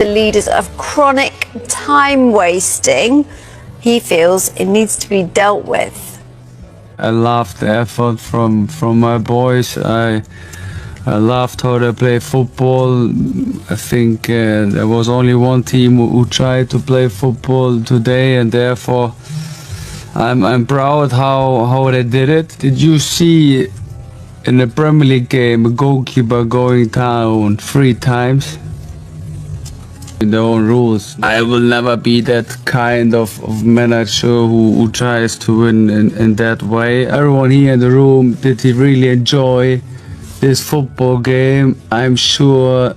the leaders of chronic time wasting. He feels it needs to be dealt with. I loved the effort from my boys. I loved how they play football. I think there was only one team who tried to play football today, and therefore I'm proud how they did it. Did you see in the Premier League game a goalkeeper going down 3 times? In their own rules. I will never be that kind of manager who tries to win in that way. Everyone here in the room, did he really enjoy this football game? I'm sure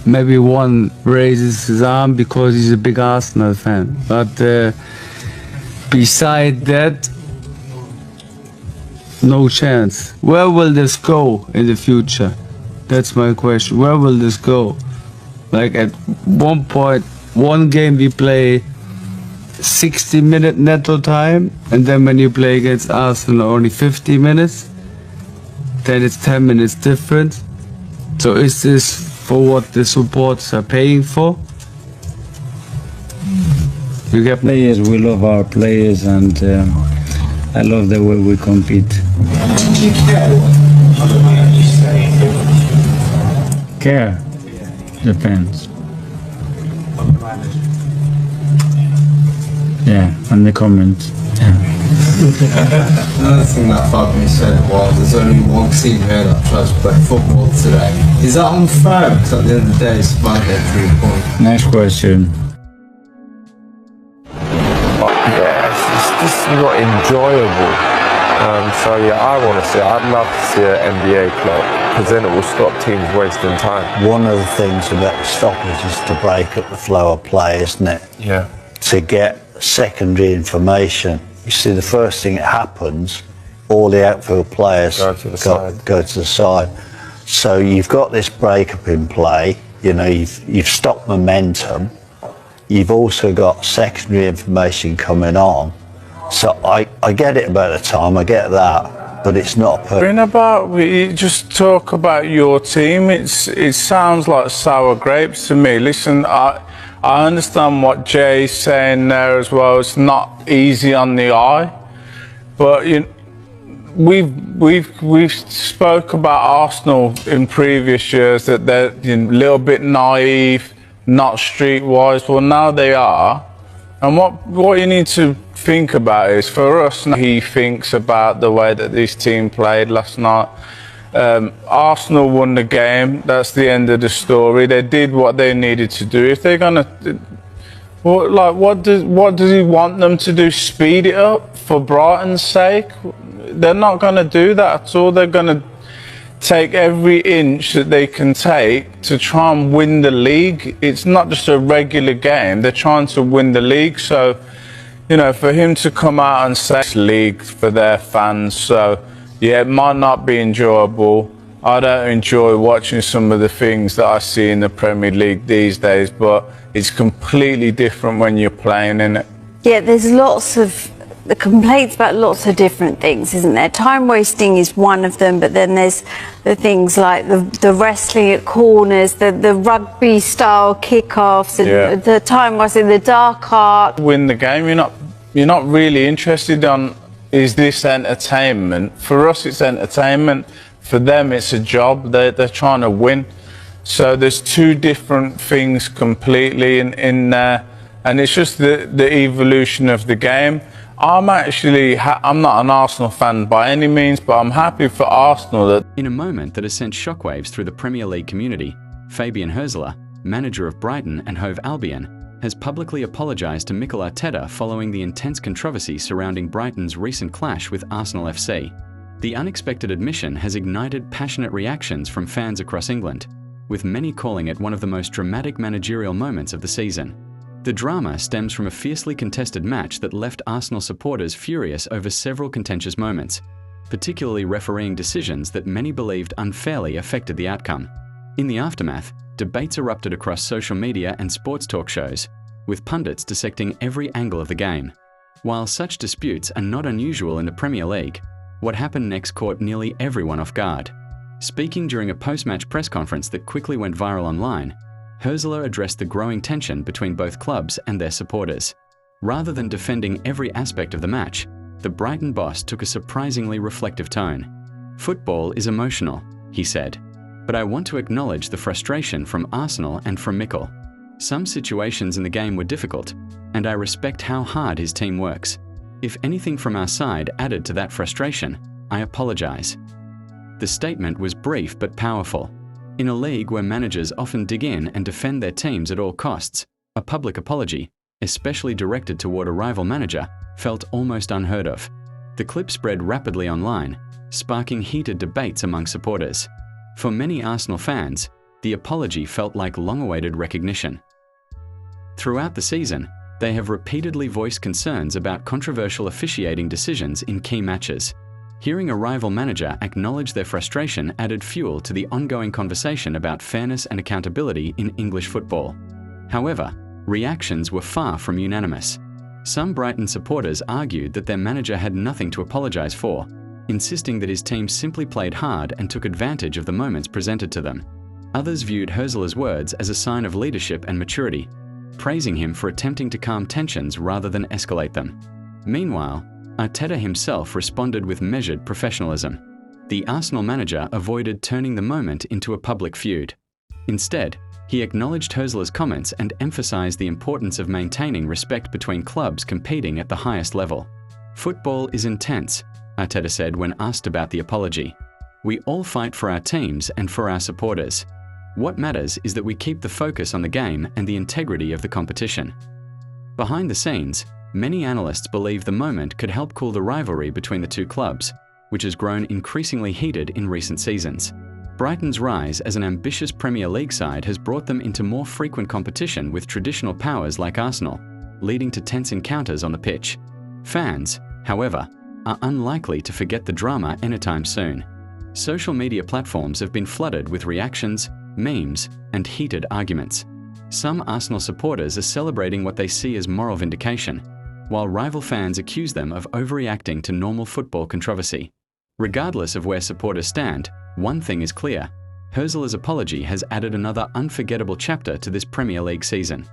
maybe one raises his arm because he's a big Arsenal fan. But beside that, no chance. Where will this go in the future? That's my question. Where will this go? Like at one point, one game we play 60-minute netto time, and then when you play against Arsenal only 50 minutes, then it's 10 minutes different. So is this for what the supporters are paying for? You get players, we love our players, and I love the way we compete. Do you care? Care? Depends. Yeah, and the comments. Yeah. Another thing that Fabian said was there's only one team here that tries to play football today. Is that unfair? Because at the end of the day it's about their 3 points. Next question. Yeah, it's just not enjoyable. So yeah, I'd love to see an NBA club, because then it will stop teams wasting time. One of the things about the stoppage is to break up the flow of play, isn't it? Yeah. To get secondary information. You see, the first thing that happens, all the outfield players go to the side. So you've got this break-up in play, you know, you've stopped momentum. You've also got secondary information coming on. So I get it about the time, I get that, but it's not perfect. We just talk about your team. It sounds like sour grapes to me. Listen, I understand what Jay's saying there as well. It's not easy on the eye, but we've spoke about Arsenal in previous years that they're a little bit naive, not streetwise. Well, now they are. And what you need to think about is, for us, he thinks about the way that this team played last night. Arsenal won the game. That's the end of the story. They did what they needed to do. If they're gonna, what does he want them to do? Speed it up for Brighton's sake? They're not gonna do that at all. They're gonna take every inch that they can take to try and win the league. It's not just a regular game. They're trying to win the league. So, for him to come out and say it's league for their fans, so yeah, it might not be enjoyable. I don't enjoy watching some of the things that I see in the Premier League these days, but it's completely different when you're playing in it. Yeah, there's lots of the complaints about lots of different things, isn't there? Time wasting is one of them, but then there's the things like the wrestling at corners, the rugby style kickoffs, and the time wasting, the dark art. Win the game, you're not really interested on, is this entertainment? For us it's entertainment, for them it's a job. They're trying to win. So there's 2 different things completely in there, and it's just the evolution of the game. I'm not an Arsenal fan by any means, but I'm happy for Arsenal that... In a moment that has sent shockwaves through the Premier League community, Fabian Hürzeler, manager of Brighton and Hove Albion, has publicly apologised to Mikel Arteta following the intense controversy surrounding Brighton's recent clash with Arsenal FC. The unexpected admission has ignited passionate reactions from fans across England, with many calling it one of the most dramatic managerial moments of the season. The drama stems from a fiercely contested match that left Arsenal supporters furious over several contentious moments, particularly refereeing decisions that many believed unfairly affected the outcome. In the aftermath, debates erupted across social media and sports talk shows, with pundits dissecting every angle of the game. While such disputes are not unusual in the Premier League, what happened next caught nearly everyone off guard. Speaking during a post-match press conference that quickly went viral online, Hürzeler addressed the growing tension between both clubs and their supporters. Rather than defending every aspect of the match, the Brighton boss took a surprisingly reflective tone. "Football is emotional," he said, "but I want to acknowledge the frustration from Arsenal and from Mikel. Some situations in the game were difficult, and I respect how hard his team works. If anything from our side added to that frustration, I apologise." The statement was brief but powerful. In a league where managers often dig in and defend their teams at all costs, a public apology, especially directed toward a rival manager, felt almost unheard of. The clip spread rapidly online, sparking heated debates among supporters. For many Arsenal fans, the apology felt like long-awaited recognition. Throughout the season, they have repeatedly voiced concerns about controversial officiating decisions in key matches. Hearing a rival manager acknowledge their frustration added fuel to the ongoing conversation about fairness and accountability in English football. However, reactions were far from unanimous. Some Brighton supporters argued that their manager had nothing to apologise for, insisting that his team simply played hard and took advantage of the moments presented to them. Others viewed Hürzeler's words as a sign of leadership and maturity, praising him for attempting to calm tensions rather than escalate them. Meanwhile, Arteta himself responded with measured professionalism. The Arsenal manager avoided turning the moment into a public feud. Instead, he acknowledged Hürzeler's comments and emphasised the importance of maintaining respect between clubs competing at the highest level. "Football is intense," Arteta said when asked about the apology. "We all fight for our teams and for our supporters. What matters is that we keep the focus on the game and the integrity of the competition." Behind the scenes, many analysts believe the moment could help cool the rivalry between the two clubs, which has grown increasingly heated in recent seasons. Brighton's rise as an ambitious Premier League side has brought them into more frequent competition with traditional powers like Arsenal, leading to tense encounters on the pitch. Fans, however, are unlikely to forget the drama anytime soon. Social media platforms have been flooded with reactions, memes, and heated arguments. Some Arsenal supporters are celebrating what they see as moral vindication, while rival fans accuse them of overreacting to normal football controversy. Regardless of where supporters stand, one thing is clear: Hürzeler's apology has added another unforgettable chapter to this Premier League season.